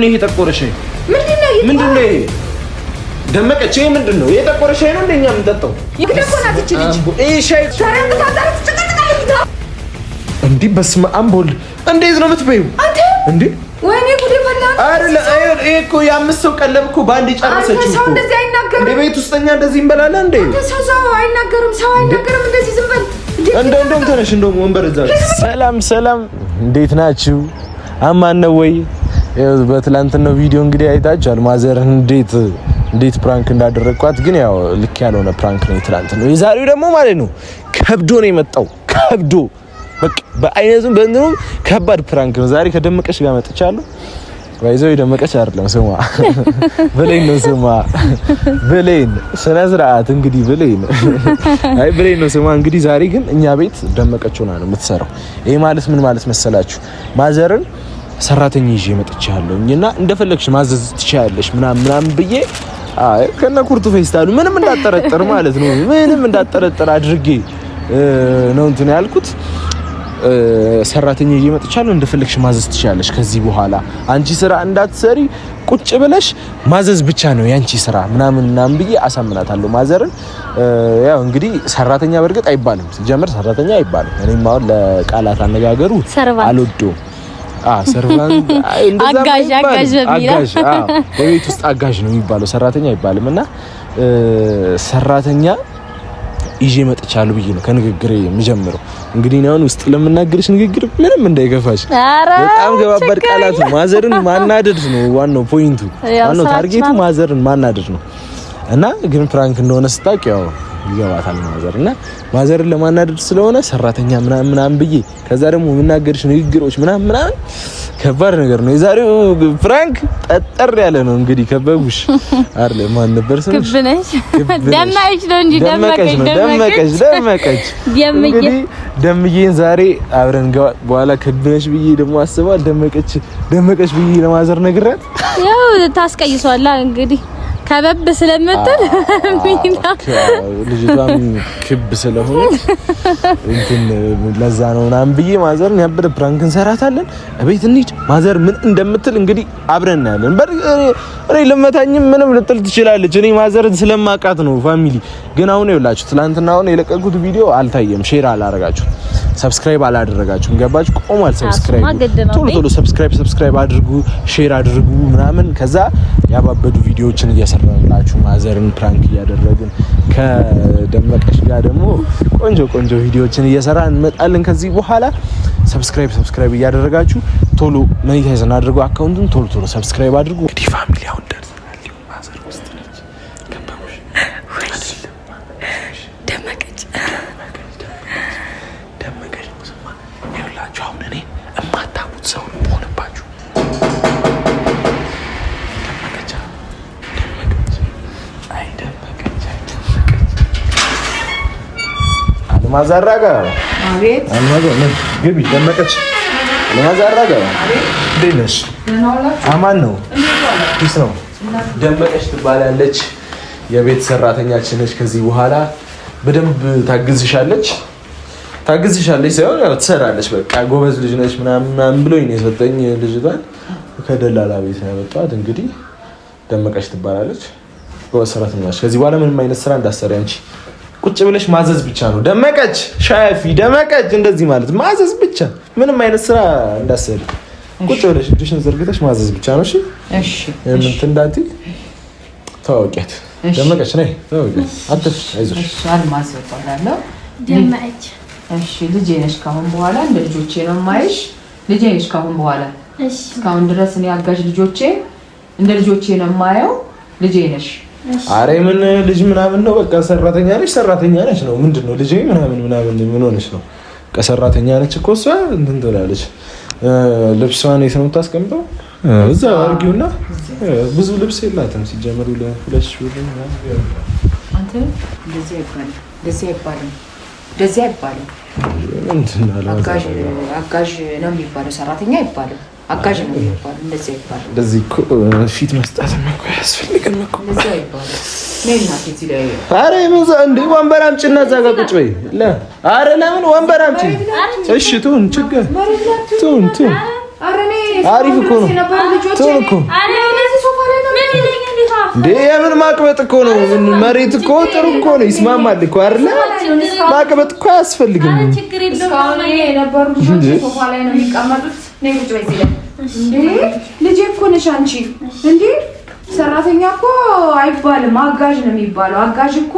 ይሄ ተቆረሽ ምንድነው? ደመቀች ምንድነው? የተቆረሽ ነው እንደኛ የምንጠጣው ይደቆናት እቺ ልጅ እሺ ሻይ እንዴ በስመ አብ ወልድ እንዴት ነው የምትበይው እንዴ? ወይኔ ጉዴ ፈላ አይደለ እኮ የአምስት ሰው ቀለብ እኮ ባንዴ ጨረሰች እኮ። እንደዚህ አይናገርም እንዴ ቤት ውስጥኛ እንደዚህ እንበላለን እንዴ? ሰው አይናገርም እንደዚህ ዝም በል እንደውም ተነሽ እንደውም ወንበር እዛ። ሰላም እንዴት ናችሁ? አማን ነው ወይ? በትላንትናው ቪዲዮ እንግዲህ አይታችኋል ማዘርን እንዴት ፕራንክ እንዳደረግኳት። ግን ያው ልክ ያልሆነ ፕራንክ ነው ትላንትና። የዛሬው ደግሞ ማለት ነው ከብዶ ነው የመጣው ከብዶ በቃ በአይነቱም በእንትኑም ከባድ ፕራንክ ነው። ዛሬ ከደመቀሽ ጋር መጥቻለሁ። ባይዘው ደመቀሽ አይደለም ስሟ ብሌን ነው ስሟ ብሌን ስነ ስርዓት እንግዲህ ብሌን አይ ብሌን ነው ስሟ እንግዲህ። ዛሬ ግን እኛ ቤት ደመቀች ሆና ነው የምትሰራው። ይሄ ማለት ምን ማለት መሰላችሁ? ማዘርን ሰራተኛ ይዤ መጥቻለሁና እንደፈለግሽ ማዘዝ ትችያለሽ ምናምን ብዬ ከነ ኩርቱ ፌስታሉ ምንም እንዳጠረጥር ማለት ነው ምንም እንዳጠረጥር አድርጌ ነው እንትን ያልኩት። ሰራተኛ ይዤ መጥቻለሁ እንደፈለግሽ ማዘዝ ትችያለሽ። ከዚህ በኋላ አንቺ ስራ እንዳትሰሪ ቁጭ ብለሽ ማዘዝ ብቻ ነው ያንቺ ስራ ምናምን ብዬ አሳምናታለሁ ማዘርን። ያው እንግዲህ ሰራተኛ በርግጥ አይባልም ሲጀምር ሰራተኛ አይባልም። እኔም አሁን ለቃላት አነጋገሩ አልወደውም። ሰርቫንት አጋዥ በቤት ውስጥ አጋዥ ነው የሚባለው ሰራተኛ አይባልም። እና ሰራተኛ ይዤ መጥቻለሁ ብዬ ነው ከንግግሬ የምጀምረው። እንግዲህ አሁን ውስጥ ለምናገርሽ ንግግር ምንም እንዳይገፋሽ በጣም ገባባድ ቃላት ነው። ማዘርን ማናደድ ነው ዋናው ፖይንቱ፣ ዋናው ታርጌቱ ማዘርን ማናደድ ነው። እና ግን ፕራንክ እንደሆነ ስታውቅ ያው ይገባታል ማዘር። እና ማዘርን ለማናደድ ስለሆነ ሰራተኛ ምናምን ብዬ ከዛ ደግሞ የምናገርሽ ንግግሮች ምናምን ከባድ ነገር ነው። የዛሬው ፕራንክ ጠጠር ያለ ነው። እንግዲህ ከበቡሽ አይደል ማን ነበር ስምሽ? ደመቀች ነው እንጂ ደመቀች እንግዲህ ደምዬን ዛሬ አብረን በኋላ ከብነሽ ብዬ ደግሞ አስባል ደመቀች ብዬ ለማዘር ነግራት ያው ታስቀይሷላ እንግዲህ ከበብ ስለምትል ሚና ልጅቷም ክብ ስለሆነች እንትን ለዛ ነው ምናምን ብዬ ማዘርን ያበደ ፕራንክ እንሰራታለን። እቤት እንሂድ ማዘር ምን እንደምትል እንግዲህ አብረን እናያለን። እኔ ለመታኝም ምንም ልትል ትችላለች። እኔ ማዘርን ስለማቃት ነው ፋሚሊ። ግን አሁን ይኸውላችሁ ትናንትና አሁን የለቀቁት ቪዲዮ አልታየም፣ ሼር አላረጋችሁ፣ ሰብስክራይብ አላደረጋችሁም። ገባችሁ? ቆሟል ሰብስክራይብ። ቶሎ ሰብስክራይብ አድርጉ፣ ሼር አድርጉ ምናምን። ከዛ ያባበዱ ቪዲዮዎችን እየሰራንላችሁ ማዘርን ፕራንክ እያደረግን ከደመቀሽ ጋር ደግሞ ቆንጆ ቪዲዮዎችን እየሰራን እንመጣለን። ከዚህ በኋላ ሰብስክራይብ እያደረጋችሁ ቶሎ ሞኔታይዝ አድርጉ አካውንቱን። ቶሎ ሰብስክራይብ አድርጉ። እንግዲህ ፋሚሊ አሁን ደርሰናል። ማዘር ውስጥ ነች። ገባሽ? ደመቀች ስማ፣ ይኸውላችሁ አሁን እኔ የማታውቁት ሰው ሆነባችሁ። ማዛራጋ አቤት ግቢ ደመቀች ማዛራጋ ደነሽ አማን ነው ፒስ ነው። ደመቀች ትባላለች፣ የቤት ሰራተኛችን ነች። ከዚህ በኋላ በደንብ ታግዝሻለች ሳይሆን ያው ትሰራለች። በቃ ጎበዝ ልጅ ነች ምናምን ብሎኝ ነው የሰጠኝ ልጅቷን። ከደላላ ቤት ነው ያመጣኋት። እንግዲህ ደመቀች ትባላለች፣ ጎበዝ ሰራተኛ ነች። ከዚህ በኋላ ምንም አይነት ስራ እንዳትሰሪ አንቺ ቁጭ ብለሽ ማዘዝ ብቻ ነው። ደመቀች ሻፊ ደመቀች እንደዚህ ማለት ማዘዝ ብቻ፣ ምንም አይነት ስራ እንዳትሰሪ። ቁጭ ብለሽ እጅሽን ዘርግተሽ ማዘዝ ብቻ ነው። እሺ ምን ትንዳቲ ታውቂያት ደመቀች ነይ ታውቂያት አትፍ አይዞሽ። እሺ አልማዝ እባላለሁ ደመቀች። እሺ ልጄ ነሽ። ካሁን በኋላ እንደ ልጆቼ ነው የማይሽ። ልጄ ነሽ ካሁን በኋላ። እሺ እስካሁን ድረስ እኔ አጋዥ ልጆቼ እንደ ልጆቼ ነው የማየው። ልጄ ነሽ። አሬ ምን ልጅ ምናምን ነው? በቃ ሰራተኛ ነች ነው። ምንድነው ልጅ ምናምን ምን ሆነች ነው? በቃ ሰራተኛ ነች እኮ እሷ። እንትን ትላለች። ልብሷን የት ነው የምታስቀምጠው? እዛ አርጊውና ብዙ ልብስ የላትም ሲጀምሩ ለሁለት ሺህ ብር አንተ እንደዚህ አይባልም። አጋዥ ነው የሚባለው፣ ሰራተኛ አይባልም። አጋዥ ነው የሚባለው። እንደዚህ አይባልም። እንደዚህ ፊት መስጠት ነው ያስፈልገን ነው። እንደዚህ አይባልም። ነይና ፊት ላይ አረ ይመዛ እንዴ ወንበር አምጪና እዛ ጋር ቁጭ በይ። አረ ለምን ወንበር አምጪ? እሺ ቱን ችግር ቱን አሪፍ እኮ ነው እኮ እንዴ የምን ማቅበጥ እኮ ነው መሬት እኮ ጥሩ እኮ ነው ይስማማል እኮ አይደለ ማቅበጥ እኮ አያስፈልግም እስካሁን የነበሩ ልጆች ሶፋ ላይ ነው የሚቀመጡት ነይ ቁጭ በይ ሲል እንዴ ልጄ እኮ ነሽ አንቺ እንዴ ሰራተኛ እኮ አይባልም አጋዥ ነው የሚባለው አጋዥ እኮ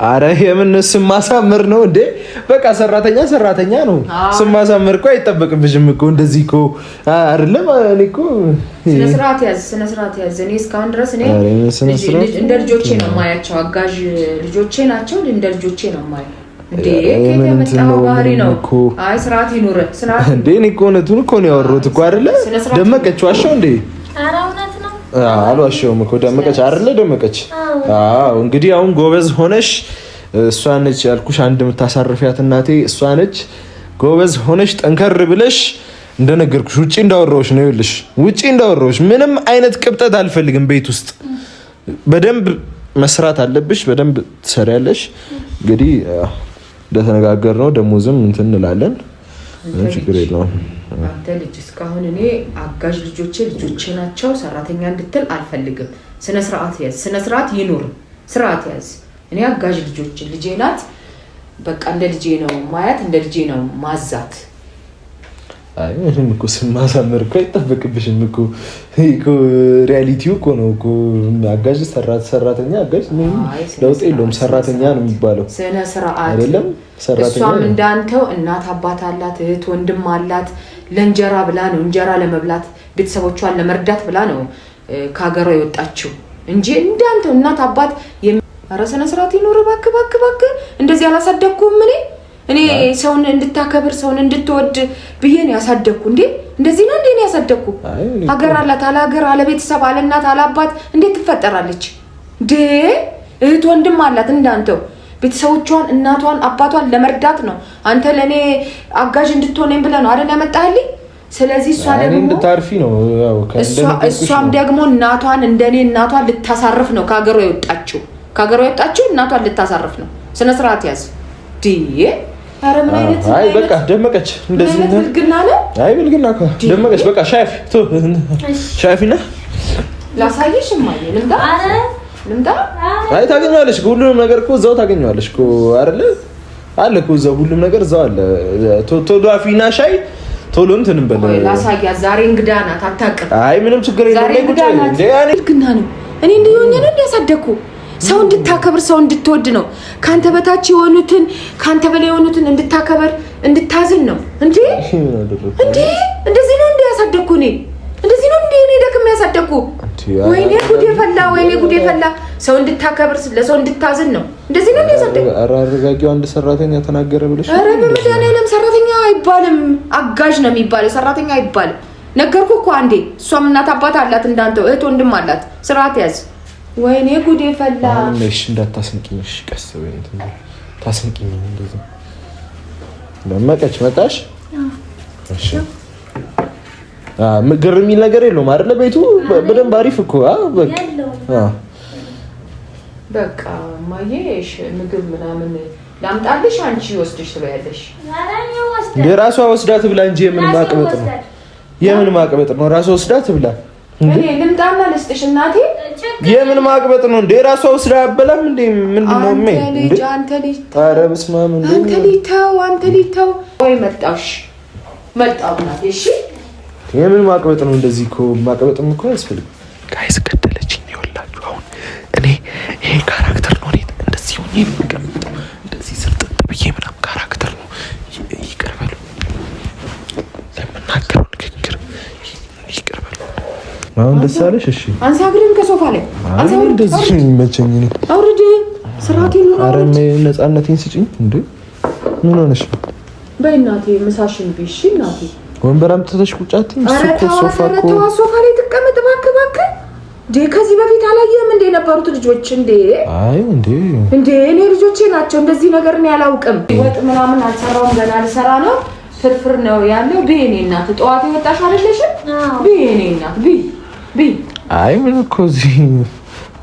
አረ የምን ስም ማሳመር ነው እንዴ በቃ ሰራተኛ ነው ስም ማሳመር እኮ አይጠበቅብሽም እኮ እንደዚህ እኮ አይደለም እኔ እኮ ስነ ስርዓት ያዝ እኔ እስካሁን ድረስ እኔ እንደ ልጆቼ ነው የማያቸው አጋዥ ልጆቼ ናቸው እንደ ልጆቼ ነው የማያቸው እንዴ ከየመጣው ባህሪ ነው አይ ስርዓት ይኑር ስርዓት እንዴ እኔ እኮ እውነቱን እኮ ነው ያወሩት እኮ አይደለ ደመቀች ዋሻው እንዴ አልዋሸሁም እኮ ደመቀች አይደለ ደመቀች አዎ እንግዲህ አሁን ጎበዝ ሆነሽ እሷ ነች ያልኩሽ አንድ የምታሳርፊያት እናቴ እሷ ነች ጎበዝ ሆነሽ ጠንከር ብለሽ እንደነገርኩሽ ውጪ እንዳወራሁሽ ነው ይልሽ ውጪ እንዳወራሁሽ ምንም አይነት ቅብጠት አልፈልግም ቤት ውስጥ በደንብ መስራት አለብሽ በደንብ ትሰሪያለሽ እንግዲህ እንደተነጋገርነው ደሞዝም እንትን እንላለን ችግር የለውም አንተ ልጅ እስካሁን እኔ አጋዥ ልጆቼ ናቸው ሰራተኛ እንድትል አልፈልግም ስነ ስርዓት ይኑር ስርዓት ያዝ እኔ አጋዥ ልጄ ናት በቃ እንደ ልጄ ነው ማያት እንደ ልጄ ነው ማዛት አይ ምንም እኮ ስማሳመር እኮ አይጠበቅብሽም እኮ ሪያሊቲው እኮ ነው እኮ አጋዥ ሰራተኛ አጋዥ ምን ለውጥ የለውም ሰራተኛ ነው የሚባለው ስነ ስርዓት አይደለም ሰራተኛ እሷም እንዳንተው እናት አባት አላት እህት ወንድም አላት ለእንጀራ ብላ ነው እንጀራ ለመብላት ቤተሰቦቿን ለመርዳት ብላ ነው ካገሯ የወጣችው እንጂ እንዳንተው እናት አባት የራስና ስርዓት ይኖር ባክ እንደዚህ አላሳደኩም እኔ ሰውን እንድታከብር ሰውን እንድትወድ ብዬን ያሳደኩ እንዴ እንደዚህ ነው እንዴ ያሳደኩ ሀገር አላት አለ ሀገር አለ ቤተሰብ አለ እናት አለ አባት እንዴት ትፈጠራለች እንዴ እህት ወንድም አላት እንዳንተው ቤተሰቦቿን እናቷን አባቷን ለመርዳት ነው አንተ ለኔ አጋዥ እንድትሆነኝ ብለህ ነው አይደል ያመጣህልኝ ስለዚህ እሷ ደግሞ እንድታርፊ ነው ያው እሷም ደግሞ እናቷን እንደኔ እናቷን ልታሳርፍ ነው ካገሯ የወጣችው እናቷን ልታሳርፍ ነው ስነ ስርዓት ያዝ ዲዬ አረ ምን አይነት አይ በቃ ደመቀች እንደዚህ ነው ብልግና ነው አይ ብልግና እኮ ደመቀች በቃ ሻፊና ላሳይሽ ማየ ልምዳ አይ ታገኛለሽ ሁሉንም ነገር እኮ እዛው ታገኛለሽ እኮ አይደለ አለ እኮ እዛው ሁሉም ነገር እዛው አለ ቶሎ አፊና ሻይ ቶሎ እንትን በለ ላሳያ ዛሬ እንግዳ ናት አታውቅም አይ ምንም ችግር የለም እንዴ ያኔ ብልግና ነው እኔ እንደሆነ ነው እንዲያሳደኩ ሰው እንድታከብር ሰው እንድትወድ ነው ካንተ በታች የሆኑትን ካንተ በላይ የሆኑትን እንድታከብር እንድታዝን ነው እንዴ እንደዚህ ነው እንዲያሳደኩ እኔ እንደዚህ ነው እኔ ደክም ያሳደኩ ወይኔ ጉዴ ፈላ ሰው እንድታከብር ለሰው እንድታዝን ነው እንደዚህ ነው እንዲያሳደኩ አራረጋጊው አንድ ሰራተኛ ተናገረ ብለሽ አረ በመድኃኒዓለም ሰራተኛ አይባልም አጋዥ ነው የሚባለው ሰራተኛ አይባልም ነገርኩ እኮ አንዴ እሷም እናት አባት አላት እንዳንተው እህት ወንድም አላት ስርዓት ያዝ ወይኔ ጉዴ ፈላ እሺ እንዳታስንቂኝ እሺ ቀስ ወይ እንትን ታስንቂኝ እንደዚህ ደመቀች መጣሽ እሺ ምግር የሚል ነገር የለውም አይደለ ቤቱ በደንብ አሪፍ እኮ በቃ ማየሽ ምግብ ምናምን ላምጣልሽ አንቺ ወስድሽ ትበያለሽ የራሷ ወስዳት ብላ እንጂ የምን ማቅበጥ ነው ራሷ ወስዳት ብላ እኔ ልምጣና ልስጥሽ እናቴ የምን ማቅበጥ ነው እንዴ ራሷ ወስዳ አበላም እንዴ ምንድነው አንተ ልጅ ኧረ በስመ አብ አንተ ሊተው ወይ መጣው እናቴ እሺ የምን ማቅበጥ ነው እንደዚህ እኮ ማቅበጥም እኮ አያስፈልግም ጋይስ ገደለችኝ ይወላችሁ አሁን እኔ ይሄ ካራክተር ነው እንደዚህ ሆኜ የምቀመጠው እንደዚህ ስልጥጥ ብዬ ምናምን ካራክተር ነው ይቀርበሉ ለምናገረው ንግግር ይቀርበሉ አሁን ደስ አለሽ እሺ አንሳ ግሪን ከሶፋ ላይ አንሳ እንደዚህ የሚመቸኝ ነው አውርድ ስርዓቴን ነው ኧረ ነፃነቴን ስጪኝ እንዴ ምን ሆነሽ በእናቴ ምሳሽን ቢሽ እናቴ ወንበር አምጥተሽ ቁጭ አትይም ሶፋ ላይ ተቀመጥ እባክህ ከዚህ በፊት አላየህም እንደ ነበሩት ልጆች አይ እንዴ እኔ ልጆቼ ናቸው እንደዚህ ነገር ነው ያላውቅም ወጥ ምናምን አልሰራውም ገና ልሰራ ነው ፍርፍር ነው ያለው በእኔ እናት ጠዋት የወጣሽ አይደለሽም በእኔ እናት ቢ አይ ምን እኮ እዚህ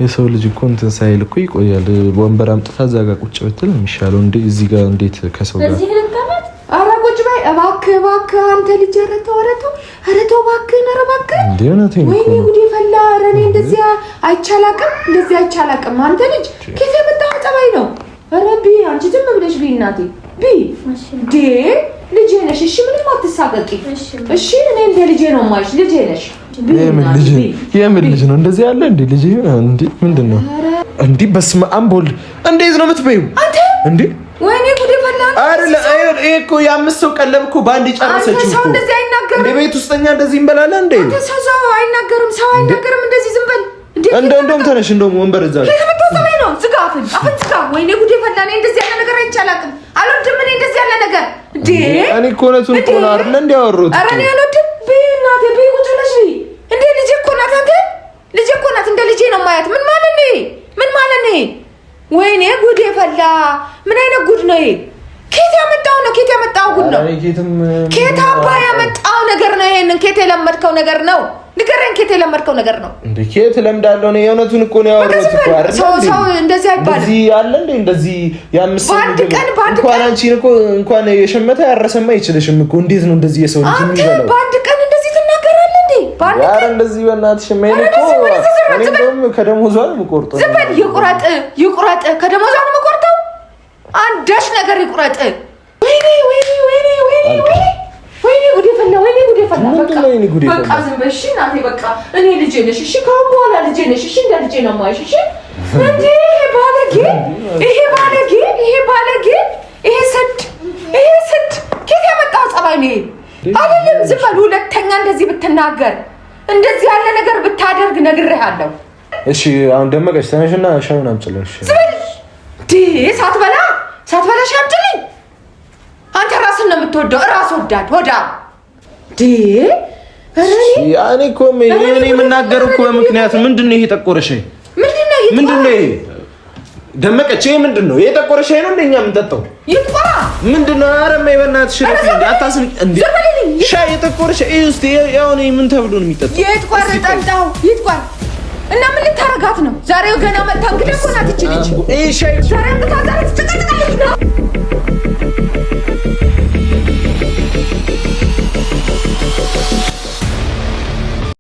የሰው ልጅ እኮ እንትን ሳይል እኮ ይቆያል ወንበር አምጥታ እዛ ጋር ቁጭ ብትል የሚሻለው እንዴ እዚህ ጋር እንዴት ከሰው ጋር ኧረ ቁጭ በይ እባክህ እባክህ አንተ ልጅ ኧረ ተው እባክህን ኧረ እባክህ እንዴ እውነቴን ወይኔ ጉዴ ፈላ ኧረ እኔ እንደዚህ አይቻላቅም አንተ ልጅ ከየት የመጣው ጠባይ ነው ኧረ ቢ አንቺ ዝም ብለሽ ቢ እናቴ ቢ ዴ ልጄ ነሽ እሺ ምንም አትሳቀቂ እሺ እኔ እንደ ልጄ ነው የማይሽ ልጄ ነሽ የምን ልጅ ነው እንደዚህ ያለ እንዴ ልጅ እንዴ ምንድነው እንዴ በስመ አብ ወልድ እንዴት ነው የምትበይው አንተ እንዴ ወይኔ ጉዴ ፈላ አይደለ እኮ የአምስት ሰው ቀለብ እኮ ባንዴ ጨረሰችው ሰው እንደዚህ አይናገርም እንዴ ቤት ውስጥኛ እንደዚህ እንበላለን እንዴ አንተ ሰው አይናገርም እንደዚህ ዝም በል እንደውም ተነሽ እንደውም ወንበር እዛ ለምን ነው ዝጋ አፍን ዝጋ ወይኔ ጉዴ ፈላ እኔ እንደዚህ ያለ ነገር አይቻላቅም አልወድም እኔ እንደዚህ ያለ ነገር እንዴ እኔ እኮ እውነቱን እኮ ነው አይደል እንዴ ያወሩት ኧረ እኔ አልወድም በእናቴ ቁጭ ብለሽ እንዴ ልጄ እኮ ናት አንተ ልጄ እኮ ናት እንደ ልጄ ነው ማያት ምን ማለት ነው ወይኔ ጉዴ ፈላ ምን አይነት ጉድ ነው ከየት ያመጣው ጉድ ነው ከየት አባ ያመጣው ነገር ነው ይሄንን ከየት የለመድከው ነገር ነው ንገረኝ ከየት የለመድከው ነገር ነው እንዴ ከየት ለምዳለው ነው የእውነቱን እኮ ነው ያወሩት እኮ አይደል ሰው እንደዚህ አይባልም እንደዚህ ያለ እንዴ እንደዚህ ያምስ እንኳን አንቺ እኮ እንኳን የሸመተ ያረሰማ ይችልሽም እኮ እንዴት ነው እንደዚህ የሰው ልጅ የሚበላው በአንድ ቀን እንደዚህ ትናገራለህ እንዴ ያረ እንደዚህ በእናትሽ ማይነ እኮ እኔ እንደውም ከደሞዟ ነው የምቆርጠው ዝም በል ይቁረጥ ከደሞዟ ነው የምቆርጠው አንዳች ነገር ይቁረጥ ወይኔ ጉዴ ፈላ በቃ ዝም በል እሺ እናቴ በቃ እኔ ልጄ ነሽ እሺ ከአሁን በኋላ ልጄ ነሽ እሺ እንደ ልጄ ነው የማይሽ እሺ እንዴ ይሄ ባለጌ ይሄ ስድ ከየት ያመጣው ጸባይ ነው አይደለም ዝም በል ሁለተኛ እንደዚህ ብትናገር እንደዚህ ያለ ነገር ብታደርግ ነግሬሃለሁ እሺ አሁን ደመቀሽ ተነሽና ሻውን አምጪልኝ እሺ ሳትበላ ሻይ አምጪልኝ አንተ ራስን ነው የምትወደው ራስ ወዳድ ሆዳ እኔ እኮ እኔ የምናገረው እኮ በምክንያት ምንድነው ይሄ ጠቆረሽ ምንድነው ይሄ ደመቀች ይሄ ምንድነው ይሄ ጠቆረሽ ነው እንደኛ የምንጠጣው ይጥፋ ምንድነው ኧረ ማይበናት ሽረፍ አታስም እንዴ ሻይ ጠቆረሽ እስቲ ያው ነው ምን ተብሎ ነው የሚጠጣው ይጥቋር ጠጣው ይጥቋር እና ምን ልታረጋት ነው ዛሬው ገና መጣ እንግዲህ እኮ ናት እቺ ልጅ ሻይ ዛሬ እንግዲህ ትጨቀጭቃለች ነው